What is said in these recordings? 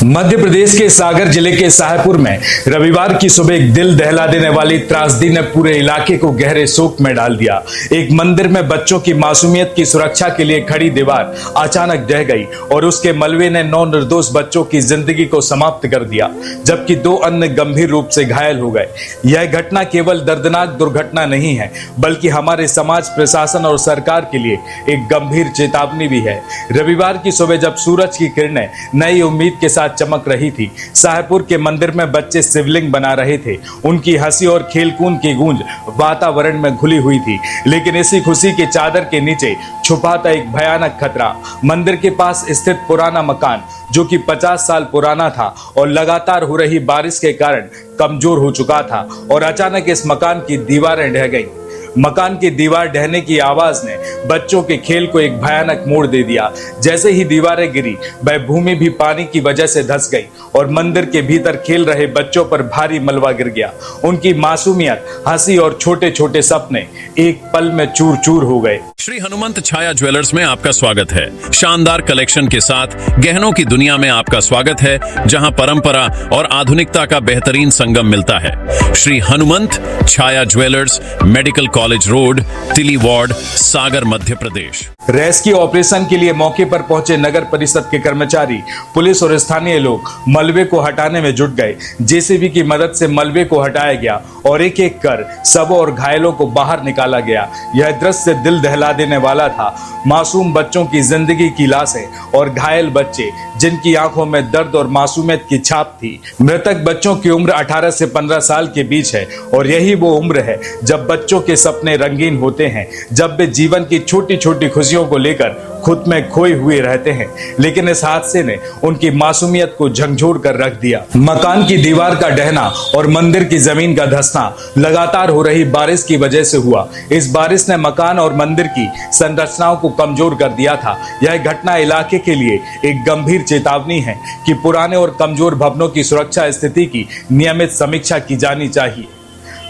मध्य प्रदेश के सागर जिले के शाहपुर में रविवार की सुबह एक दिल दहला देने वाली त्रासदी ने पूरे इलाके को गहरे शोक में डाल दिया। एक मंदिर में बच्चों की मासूमियत की सुरक्षा के लिए खड़ी दीवार अचानक ढह गई और उसके मलबे ने 9 निर्दोष बच्चों की जिंदगी को समाप्त कर दिया, जबकि 2 अन्य गंभीर रूप से घायल हो गए। यह घटना केवल दर्दनाक दुर्घटना नहीं है, बल्कि हमारे समाज, प्रशासन और सरकार के लिए एक गंभीर चेतावनी भी है। रविवार की सुबह जब सूरज की किरणें नई उम्मीद के साथ चमक रही थी, शाहपुर के मंदिर में बच्चे शिवलिंग बना रहे थे। उनकी हंसी और खेलकूद की गूंज वातावरण में घुली हुई थी, लेकिन इसी खुशी के चादर के नीचे छुपा था एक भयानक खतरा। मंदिर के पास स्थित पुराना मकान, जो कि 50 साल पुराना था और लगातार हो रही बारिश के कारण कमजोर हो चुका था, और अचानक इस मकान की दीवारें ढह गईं। मकान की दीवार ढहने की आवाज ने बच्चों के खेल को एक भयानक मोड़ दे दिया। जैसे ही दीवारें गिरी, वह भूमि भी पानी की वजह से धंस गई और मंदिर के भीतर खेल रहे बच्चों पर भारी मलबा गिर गया। उनकी मासूमियत, हंसी और छोटे छोटे सपने एक पल में चूर चूर हो गए। श्री हनुमंत छाया ज्वेलर्स में आपका स्वागत है। शानदार कलेक्शन के साथ गहनों की दुनिया में आपका स्वागत है, जहां परंपरा और आधुनिकता का बेहतरीन संगम मिलता है। श्री हनुमंत छाया ज्वेलर्स, मेडिकल कॉलेज रोड, तिली वार्ड, सागर, मध्य प्रदेश। रेस्क्यू ऑपरेशन के लिए मौके पर पहुंचे नगर परिषद के कर्मचारी, पुलिस और स्थानीय लोग मलबे को हटाने में जुट गए। जेसीबी की मदद से मलबे को हटाया गया और एक एक कर शवों और घायलों को बाहर निकाला गया। यह दृश्य दिल दहला देने वाला था। मासूम बच्चों की जिंदगी की लाशें और घायल बच्चे, जिनकी आंखों में दर्द और मासूमियत की छाप थी। मृतक बच्चों की उम्र 18 से 15 साल के बीच है, और यही वो उम्र है जब बच्चों के सपने रंगीन होते हैं, जब वे जीवन की छोटी छोटी खुशियों को लेकर खुद में खोए हुए रहते हैं। लेकिन इस हादसे ने उनकी मासूमियत को झकझोर कर रख दिया। मकान की दीवार का ढहना और मंदिर की जमीन का धंसना लगातार हो रही बारिश की वजह से हुआ। इस बारिश ने मकान और मंदिर की संरचनाओं को कमजोर कर दिया था। यह घटना इलाके के लिए एक गंभीर चेतावनी है कि पुराने और कमजोर भवनों की सुरक्षा स्थिति की नियमित समीक्षा की जानी चाहिए।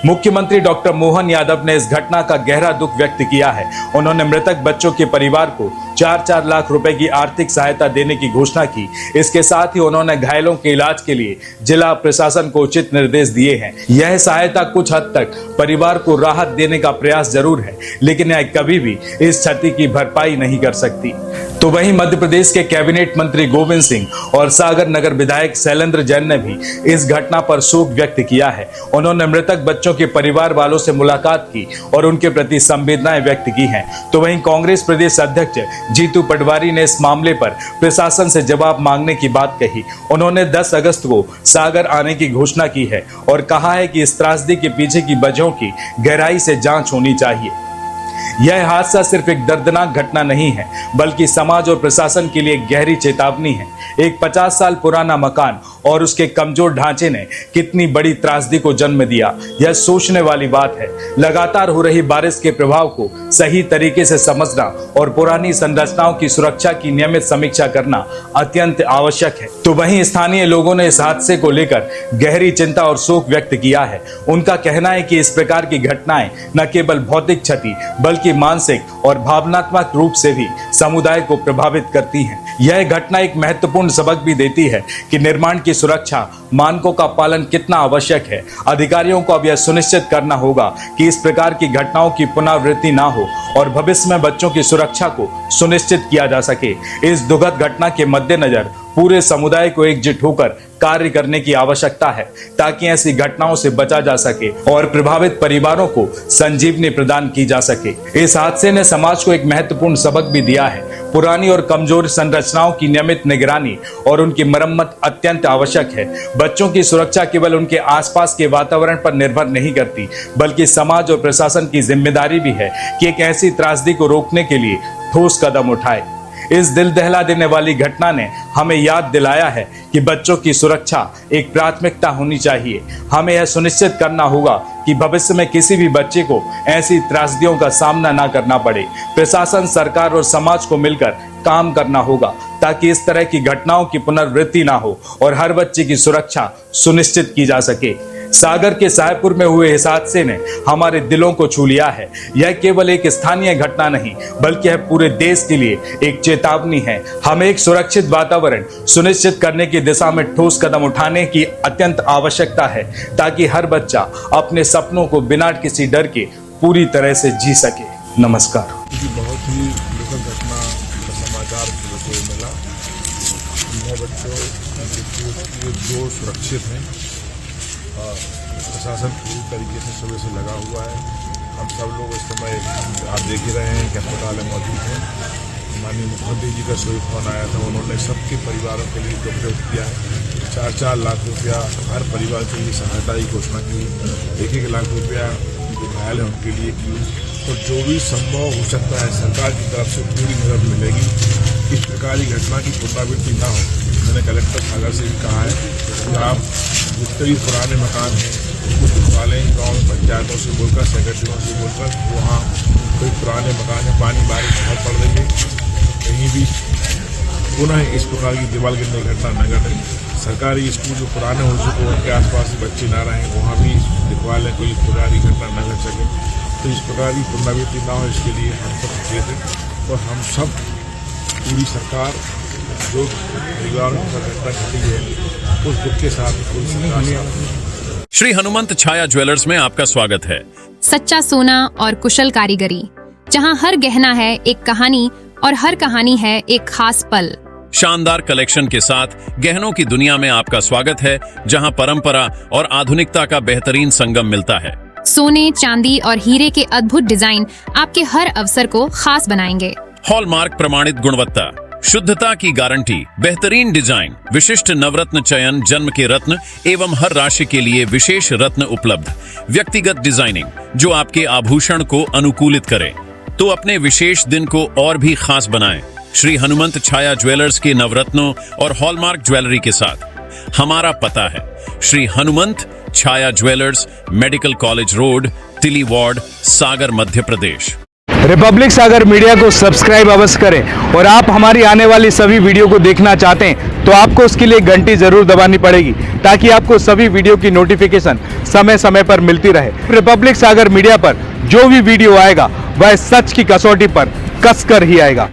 मुख्यमंत्री डॉक्टर मोहन यादव ने इस घटना का गहरा दुख व्यक्त किया है। उन्होंने मृतक बच्चों के परिवार को 4-4 लाख रुपए की आर्थिक सहायता देने की घोषणा की। इसके साथ ही उन्होंने घायलों के इलाज के लिए जिला प्रशासन को उचित निर्देश दिए हैं। यह सहायता कुछ हद तक परिवार को राहत देने का प्रयास जरूर है, लेकिन यह कभी भी इस क्षति की भरपाई नहीं कर सकती। तो वहीं मध्य प्रदेश के कैबिनेट मंत्री गोविंद सिंह और सागर नगर विधायक शैलेंद्र जैन ने भी इस घटना पर शोक व्यक्त किया है। उन्होंने मृतक बच्चों के परिवार वालों से मुलाकात की और उनके प्रति संवेदनाएं व्यक्त की हैं। तो वहीं कांग्रेस प्रदेश अध्यक्ष जीतू पटवारी ने इस मामले पर प्रशासन से जवाब मांगने की बात कही। उन्होंने 10 अगस्त को सागर आने की घोषणा की है और कहा है कि इस त्रासदी के पीछे की वजहों की गहराई से जांच होनी चाहिए। यह हादसा सिर्फ एक दर्दनाक घटना नहीं है, बल्कि समाज और प्रशासन के लिए एक गहरी चेतावनी है। एक 50 साल पुराना मकान और उसके कमजोर ढांचे ने कितनी बड़ी त्रासदी को जन्म दिया, यह सोचने वाली बात है। लगातार हो रही बारिश के प्रभाव को सही तरीके से समझना और पुरानी संरचनाओं की सुरक्षा की नियमित समीक्षा करना अत्यंत आवश्यक है। तो वहीं स्थानीय लोगों ने इस हादसे को लेकर गहरी चिंता और शोक व्यक्त किया है। उनका कहना है कि इस प्रकार की घटनाएं न केवल भौतिक क्षति, बल्कि मानसिक और भावनात्मक रूप से भी समुदाय को प्रभावित करती हैं। यह घटना एक महत्वपूर्ण सबक भी देती है कि निर्माण की सुरक्षा मानकों का पालन कितना आवश्यक है। अधिकारियों को अब यह सुनिश्चित करना होगा कि इस प्रकार की घटनाओं की पुनरावृत्ति ना हो और भविष्य में बच्चों की सुरक्षा को सुनिश्चित किया जा सके। इस दुखद घटना के मद्देनजर पूरे समुदाय को एकजुट होकर कार्य करने की आवश्यकता है, ताकि ऐसी घटनाओं से बचा जा सके और प्रभावित परिवारों को संजीवनी प्रदान की जा सके। इस हादसे ने समाज को एक महत्वपूर्ण सबक भी दिया है। पुरानी और कमजोर संरचनाओं की नियमित निगरानी और उनकी मरम्मत अत्यंत आवश्यक है। बच्चों की सुरक्षा केवल उनके आसपास के वातावरण पर निर्भर नहीं करती, बल्कि समाज और प्रशासन की जिम्मेदारी भी है कि एक ऐसी त्रासदी को रोकने के लिए ठोस कदम उठाए। इस दिल दहला देने वाली घटना ने हमें याद दिलाया है कि बच्चों की सुरक्षा एक प्राथमिकता होनी चाहिए। हमें यह सुनिश्चित करना होगा कि भविष्य में किसी भी बच्चे को ऐसी त्रासदियों का सामना ना करना पड़े। प्रशासन, सरकार और समाज को मिलकर काम करना होगा, ताकि इस तरह की घटनाओं की पुनरावृत्ति ना हो और हर बच्चे की सुरक्षा सुनिश्चित की जा सके। सागर के साहेबपुर में हुए इस हादसे ने हमारे दिलों को छू लिया है। यह केवल एक स्थानीय घटना नहीं बल्कि यह पूरे देश के लिए एक चेतावनी है। हमें एक सुरक्षित वातावरण सुनिश्चित करने की दिशा में ठोस कदम उठाने की अत्यंत आवश्यकता है ताकि हर बच्चा अपने सपनों को बिना किसी डर के पूरी तरह से जी सके। नमस्कार। बहुत ही दुखद घटना का समाचार मुझे मिला। 9 बच्चों जो सुरक्षित हैं और प्रशासन पूरी तरीके से सुबह से लगा हुआ है। हम सब लोग इस समय आप देख ही रहे हैं कि अस्पताल में मौजूद हैं। माननीय मुख्यमंत्री जी का सुबह फोन आया था, उन्होंने सबके परिवारों के लिए दुख व्यक्त किया है। 4-4 लाख रुपया हर परिवार के लिए सहायता की घोषणा की। 1-1 लाख रुपया जो घायल है उनके लिए की। और जो भी संभव हो सकता है सरकार की तरफ से पूरी मदद मिलेगी। इस प्रकार की घटना की पुनरावृत्ति ना हो। मैंने कलेक्टर सागर से भी कहा है कि आप जितने भी पुराने मकान हैं कुछ वाले गाँव में पंचायतों से बोलकर सेक्रेटरियों से बोलकर वहाँ कोई पुराने मकान है, पानी बारिश बहुत पड़ रही है, कहीं भी पुनः इस प्रकार की दीवार गिरने की घटना न घटे। सरकारी स्कूल जो पुराने हो चुके उनके आसपास बच्चे ना रहें, वहाँ भी दिखवा लें कोई इस प्रकार की घटना न घट सके। तो इस प्रकार की पुनरावृत्ति ना हो इसके लिए हम सब सचेत हैं और हम सब पूरी सरकार जो परिवार में घटना घटी है उस दुख के साथ पूरी सरकार। श्री हनुमंत छाया ज्वेलर्स में आपका स्वागत है। सच्चा सोना और कुशल कारीगरी, जहां हर गहना है एक कहानी और हर कहानी है एक खास पल। शानदार कलेक्शन के साथ गहनों की दुनिया में आपका स्वागत है, जहां परंपरा और आधुनिकता का बेहतरीन संगम मिलता है। सोने, चांदी और हीरे के अद्भुत डिजाइन आपके हर अवसर को खास बनाएंगे। हॉलमार्क प्रमाणित गुणवत्ता, शुद्धता की गारंटी, बेहतरीन डिजाइन, विशिष्ट नवरत्न चयन, जन्म के रत्न एवं हर राशि के लिए विशेष रत्न उपलब्ध, व्यक्तिगत डिजाइनिंग जो आपके आभूषण को अनुकूलित करे तो अपने विशेष दिन को और भी खास बनाएं। श्री हनुमंत छाया ज्वेलर्स के नवरत्नों और हॉलमार्क ज्वेलरी के साथ हमारा पता है श्री हनुमंत छाया ज्वेलर्स, मेडिकल कॉलेज रोड, तिली वार्ड, सागर, मध्य प्रदेश। रिपब्लिक सागर मीडिया को सब्सक्राइब अवश्य करें और आप हमारी आने वाली सभी वीडियो को देखना चाहते हैं तो आपको उसके लिए घंटी जरूर दबानी पड़ेगी ताकि आपको सभी वीडियो की नोटिफिकेशन समय समय पर मिलती रहे। रिपब्लिक सागर मीडिया पर जो भी वीडियो आएगा वह सच की कसौटी पर कसकर ही आएगा।